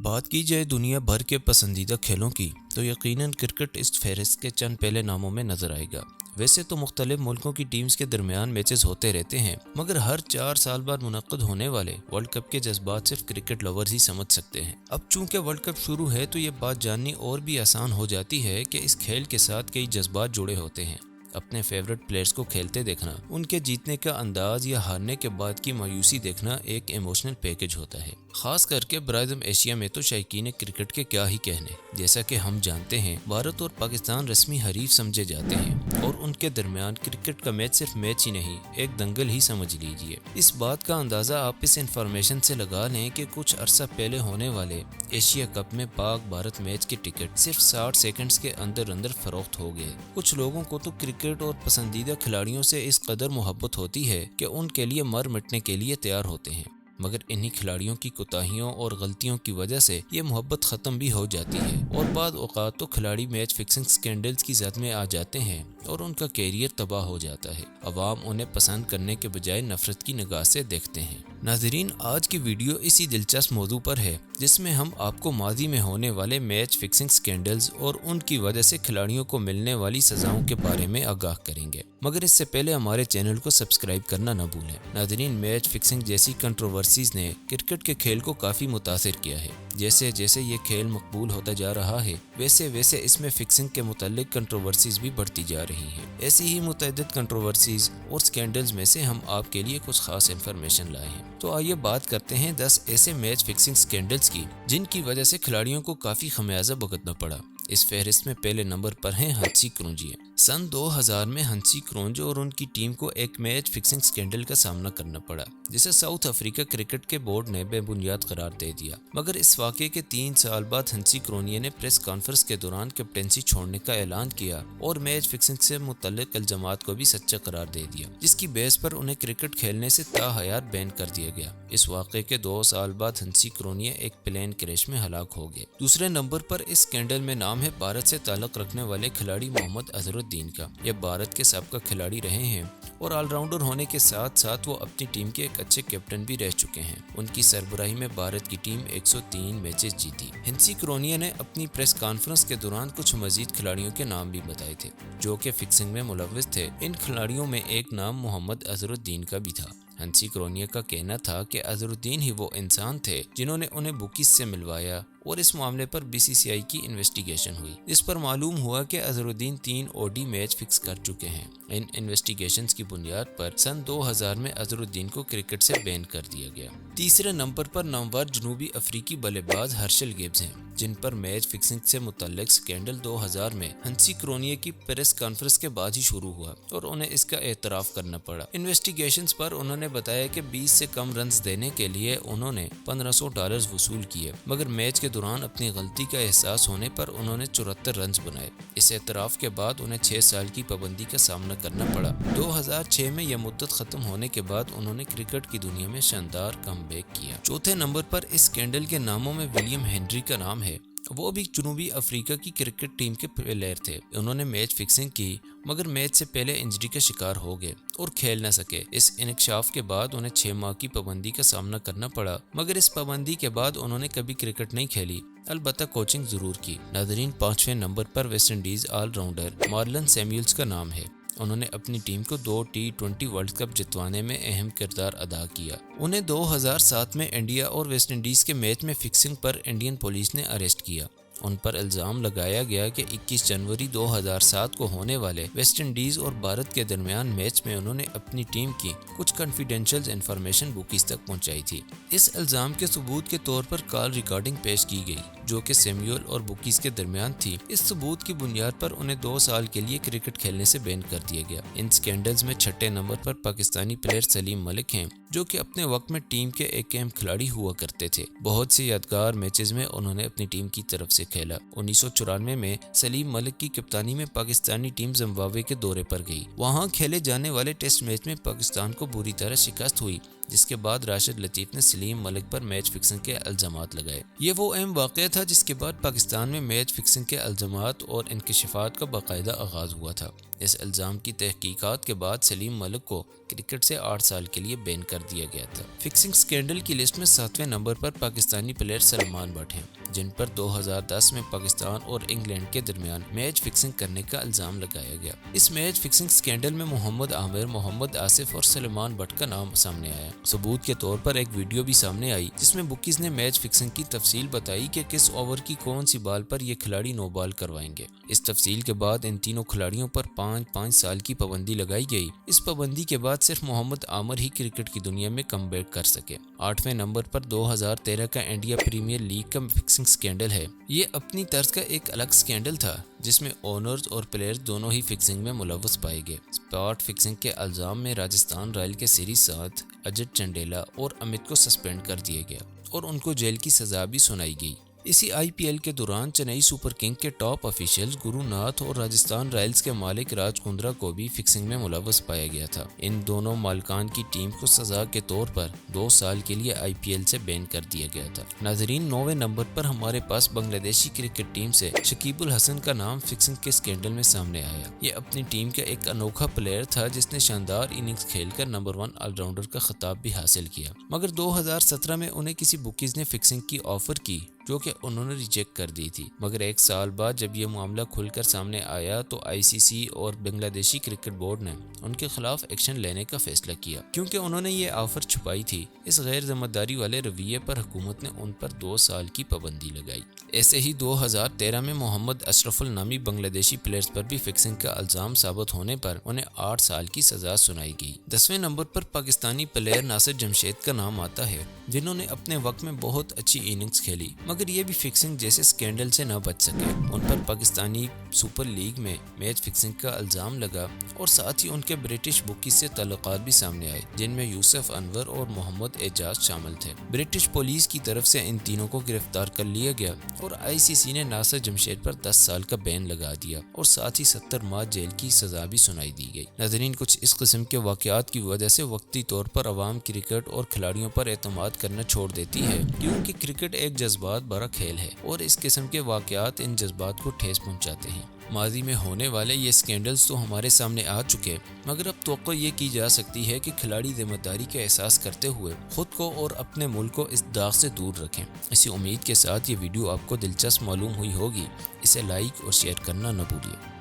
बात की जाए दुनिया भर के पसंदीदा खेलों की तो यकीनन क्रिकेट इस फहरिस्त के चंद पहले नामों में नजर आएगा। वैसे तो मुख्तलिफ मुल्कों की टीम्स के दरमियान मैचेस होते रहते हैं, मगर हर 4 साल बाद मुनक्कद होने वाले वर्ल्ड कप के जज्बात सिर्फ क्रिकेट लवर्स ही समझ सकते हैं। अब चूंकि वर्ल्ड कप शुरू है तो ये बात जाननी और भी आसान हो जाती है कि इस खेल के साथ कई जज्बात जुड़े होते हैं। अपने फेवरेट प्लेयर्स को खेलते देखना, उनके जीतने का अंदाज या हारने के बाद की मायूसी देखना एक इमोशनल पैकेज होता है। खास करके बराज़म एशिया में तो शायकीन क्रिकेट के क्या ही कहने। जैसा कि हम जानते हैं, भारत और पाकिस्तान रस्मी हरीफ समझे जाते हैं और उनके दरमियान क्रिकेट का मैच सिर्फ मैच ही नहीं, एक दंगल ही समझ लीजिए। इस बात का अंदाज़ा आप इस इंफॉर्मेशन से लगा लें कि कुछ अरसा पहले होने वाले एशिया कप में पाक भारत मैच के टिकट सिर्फ 60 सेकंड्स के अंदर अंदर फरोख्त हो गए। कुछ लोगों को तो क्रिकेट और पसंदीदा खिलाड़ियों से इस कदर मोहब्बत होती है कि उनके लिए मर मिटने के लिए तैयार होते हैं, मगर इन्हीं खिलाड़ियों की कोताहियों और गलतियों की वजह से ये मोहब्बत ख़त्म भी हो जाती है और बाद औक़ात तो खिलाड़ी मैच फिक्सिंग स्कैंडल्स की ज़द में आ जाते हैं और उनका कैरियर तबाह हो जाता है। अवाम उन्हें पसंद करने के बजाय नफरत की निगाह से देखते हैं। नाज़रीन, आज की वीडियो इसी दिलचस्प मौजू पर है जिसमें हम आपको माजी में होने वाले मैच फिक्सिंग स्कैंडल्स और उनकी वजह से खिलाड़ियों को मिलने वाली सजाओं के बारे में आगाह करेंगे, मगर इससे पहले हमारे चैनल को सब्सक्राइब करना न भूलें। नाज़रीन, मैच फिक्सिंग जैसी कंट्रोवर्सीज ने क्रिकेट के खेल को काफ़ी मुतासिर किया है। जैसे जैसे ये खेल मकबूल होता जा रहा है, वैसे वैसे इसमें फिक्सिंग के मुतालिक कंट्रोवर्सीज भी बढ़ती जा रही हैं। ऐसी ही मुतअद्दिद कंट्रोवर्सीज और स्कैंडल्स में से हम आपके लिए कुछ खास इन्फॉर्मेशन लाए हैं। तो आइए बात करते हैं 10 ऐसे मैच फिक्सिंग स्कैंडल्स की जिनकी वजह से खिलाड़ियों को काफ़ी खमियाजा भुगतना पड़ा। इस फहरिस्त में पहले नंबर पर हैं हंसी क्रोंजिया। सन 2000 में हंसी क्रोंज और उनकी टीम को एक मैच फिक्सिंग स्कैंडल का सामना करना पड़ा, जिसे साउथ अफ्रीका क्रिकेट के बोर्ड ने बेबुनियाद करार दे दिया। मगर इस वाक़े के 3 साल बाद हंसी क्रोंजिया ने प्रेस कॉन्फ्रेंस के दौरान कैप्टेंसी छोड़ने का ऐलान किया और मैच फिक्सिंग से मुतल्लिक इल्ज़ामात को भी सच्चा करार दे दिया, जिसकी बेस पर उन्हें क्रिकेट खेलने से ताहयात बैन कर दिया गया। इस वाक़े के 2 साल बाद हंसी क्रोंजिया एक प्लेन क्रैश में हलाक हो गए। दूसरे नंबर पर इस स्कैंडल में नाम है भारत से ताल्लुक़ रखने वाले खिलाड़ी मोहम्मद अजहरुद्दीन का। ये भारत के साबका खिलाड़ी रहे हैं और ऑलराउंडर होने के साथ साथ वो अपनी टीम के एक अच्छे कैप्टन भी रह चुके हैं। उनकी सरबराही में भारत की टीम 103 मैचेस जीती। हंसी क्रोंजिया ने अपनी प्रेस कॉन्फ्रेंस के दौरान कुछ मजीद खिलाड़ियों के नाम भी बताए थे जो कि फिक्सिंग में मुलव्विस थे। इन खिलाड़ियों में एक नाम मोहम्मद अजहरुद्दीन का भी था। हंसी क्रोंजिया का कहना था कि अजहरुद्दीन ही वो इंसान थे जिन्होंने उन्हें बुकीज से मिलवाया और इस मामले पर बीसीसीआई की इन्वेस्टिगेशन हुई। इस पर मालूम हुआ कि अजहरुद्दीन 3 ओडी मैच फिक्स कर चुके हैं। इन इन्वेस्टिगेशंस की बुनियाद पर सन 2000 में अजहरुद्दीन को क्रिकेट से बैन कर दिया गया। तीसरे नंबर पर नामवर जनूबी अफ्रीकी बल्लेबाज हर्शल गिब्स हैं, जिन पर मैच फिक्सिंग से मुतल्लिक स्कैंडल 2000 में हंसी क्रोंजिया की प्रेस कॉन्फ्रेंस के बाद ही शुरू हुआ और उन्हें इसका एतराफ़ करना पड़ा। इन्वेस्टिगेशंस पर उन्होंने बताया कि 20 से कम रन्स देने के लिए उन्होंने $1500 वसूल किए, मगर मैच के दौरान अपनी गलती का एहसास होने पर उन्होंने 74 रन्स बनाए। इस एतराफ़ के बाद उन्हें 6 साल की पाबंदी का सामना करना पड़ा। 2006 में यह मुद्दत ख़त्म होने के बाद उन्होंने क्रिकेट की दुनिया में शानदार कमबैक किया। चौथे नंबर पर इस स्कैंडल के नामों में विलियम हेनरी का नाम है। वो भी जनूबी अफ्रीका की क्रिकेट टीम के प्लेयर थे। उन्होंने मैच फिक्सिंग की, मगर मैच से पहले इंजरी का शिकार हो गए और खेल न सके। इस इंकशाफ के बाद उन्हें 6 माह की पाबंदी का सामना करना पड़ा, मगर इस पाबंदी के बाद उन्होंने कभी क्रिकेट नहीं खेली, अलबत्ता कोचिंग जरूर की। नाज़रीन, 5वें नंबर पर West Indies allrounder Marlon Samuels का नाम है। उन्होंने अपनी टीम को 2 T20 वर्ल्ड कप जितवाने में अहम किरदार अदा किया। उन्हें 2007 में इंडिया और वेस्ट इंडीज़ के मैच में फिक्सिंग पर इंडियन पुलिस ने अरेस्ट किया। उन पर इल्ज़ाम लगाया गया कि 21 जनवरी 2007 को होने वाले वेस्ट इंडीज़ और भारत के दरमियान मैच में उन्होंने अपनी टीम की कुछ कॉन्फिडेंशियल इंफॉर्मेशन बुकीज तक पहुंचाई थी। इस इल्ज़ाम के सबूत के तौर पर कॉल रिकॉर्डिंग पेश की गई जो कि सैमुअल और बुकीज के दरमियान थी। इस सबूत की बुनियाद पर उन्हें 2 साल के लिए क्रिकेट खेलने से बैन कर दिया गया। इन स्कैंडल्स में 6ठे नंबर पर पाकिस्तानी प्लेयर सलीम मलिक हैं, जो कि अपने वक्त में टीम के एक अहम खिलाड़ी हुआ करते थे। बहुत से यादगार मैचेस में उन्होंने अपनी टीम की तरफ से खेला। 1994 में सलीम मलिक की कप्तानी में पाकिस्तानी टीम जिम्बाब्वे के दौरे पर गई। वहां खेले जाने वाले टेस्ट मैच में पाकिस्तान को बुरी तरह शिकस्त हुई, जिसके बाद राशिद लतीफ़ ने सलीम मलिक पर मैच फिक्सिंग के इल्ज़ामात लगाए। ये वो अहम वाक़या था जिसके बाद पाकिस्तान में मैच फिक्सिंग के इल्ज़ामात और इंकशाफात का बाकायदा आगाज़ हुआ था। اس الزام کی تحقیقات کے بعد سلیم ملک کو کرکٹ سے 8 سال کے لیے بین کر دیا گیا تھا۔ فکسنگ سکینڈل کی لسٹ میں 7ویں نمبر پر پاکستانی پلیئر سلمان بٹ ہیں، جن پر 2010 میں پاکستان اور انگلینڈ کے درمیان میچ فکسنگ کرنے کا الزام لگایا گیا۔ اس میچ فکسنگ سکینڈل میں محمد عامر، محمد آصف اور سلمان بٹ کا نام سامنے آیا۔ ثبوت کے طور پر ایک ویڈیو بھی سامنے آئی جس میں بکیز نے میچ فکسنگ کی تفصیل بتائی کہ کس اوور کی کون سی بال پر یہ کھلاڑی نو بال کروائیں گے۔ اس تفصیل کے بعد ان تینوں کھلاڑیوں پر 5 سال کی پابندی لگائی گئی۔ اس پابندی کے بعد صرف محمد عامر ہی کرکٹ کی دنیا میں کم بیک کر سکے۔ 8ویں نمبر پر 2013 کا انڈیا پریمیئر لیگ کا فکسنگ سکینڈل ہے۔ یہ اپنی طرز کا ایک الگ سکینڈل تھا جس میں اونرز اور پلیئرز دونوں ہی فکسنگ میں ملوث پائے گئے۔ اسپاٹ فکسنگ کے الزام میں راجستھان رائل کے سیریز 7 اجت چنڈیلا اور امت کو سسپینڈ کر دیا گیا اور ان کو جیل کی سزا بھی سنائی گئی۔ اسی آئی پی ایل کے دوران چنئی سپر کنگ کے ٹاپ افیشلز گرو ناتھ اور راجستھان رائلز کے مالک راج کندرا کو بھی فکسنگ میں ملوث پایا گیا تھا۔ ان دونوں مالکان کی ٹیم کو سزا کے طور پر 2 سال کے لیے آئی پی ایل سے بین کر دیا گیا تھا۔ ناظرین، 9ویں نمبر پر ہمارے پاس بنگلہ دیشی کرکٹ ٹیم سے شکیب الحسن کا نام فکسنگ کے سکینڈل میں سامنے آیا۔ یہ اپنی ٹیم کا ایک انوکھا پلیئر تھا جس نے شاندار اننگز کھیل کر نمبر 1 آل راؤنڈر کا خطاب بھی حاصل کیا، مگر 2017 میں انہیں کسی بکیز نے فکسنگ کی آفر کی جو کہ انہوں نے ریجیکٹ کر دی تھی، مگر 1 سال بعد جب یہ معاملہ کھل کر سامنے آیا تو آئی سی سی اور بنگلہ دیشی کرکٹ بورڈ نے ان کے خلاف ایکشن لینے کا فیصلہ کیا کیونکہ انہوں نے یہ آفر چھپائی تھی۔ اس غیر ذمہ داری والے رویے پر حکومت نے ان پر 2 سال کی پابندی لگائی۔ ایسے ہی 2013 میں محمد اشرف النامی بنگلہ دیشی پلیئرز پر بھی فکسنگ کا الزام ثابت ہونے پر انہیں 8 سال کی سزا سنائی گئی۔ 10ویں نمبر پر پاکستانی پلیئر ناصر جمشید کا نام آتا ہے، جنہوں نے اپنے وقت میں بہت اچھی اننگز کھیلی مگر یہ بھی فکسنگ جیسے سکینڈل سے نہ بچ سکے۔ ان پر پاکستانی سپر لیگ میں میچ فکسنگ کا الزام لگا اور ساتھ ہی ان کے برٹش بکیز سے تعلقات بھی سامنے آئے جن میں یوسف انور اور محمد اعجاز شامل تھے۔ برٹش پولیس کی طرف سے ان تینوں کو گرفتار کر لیا گیا اور آئی سی سی نے ناصر جمشید پر 10 سال کا بین لگا دیا اور ساتھ ہی 70 ماہ جیل کی سزا بھی سنائی دی گئی۔ ناظرین، کچھ اس قسم کے واقعات کی وجہ سے وقتی طور پر عوام کرکٹ اور کھلاڑیوں پر اعتماد کرنا چھوڑ دیتی ہے کیونکہ کرکٹ ایک جذبات بھرا کھیل ہے اور اس قسم کے واقعات ان جذبات کو ٹھیس پہنچاتے ہیں۔ ماضی میں ہونے والے یہ سکینڈلز تو ہمارے سامنے آ چکے، مگر اب توقع یہ کی جا سکتی ہے کہ کھلاڑی ذمہ داری کا احساس کرتے ہوئے خود کو اور اپنے ملک کو اس داغ سے دور رکھیں۔ اسی امید کے ساتھ یہ ویڈیو آپ کو دلچسپ معلوم ہوئی ہوگی۔ اسے لائک اور شیئر کرنا نہ بھولیے۔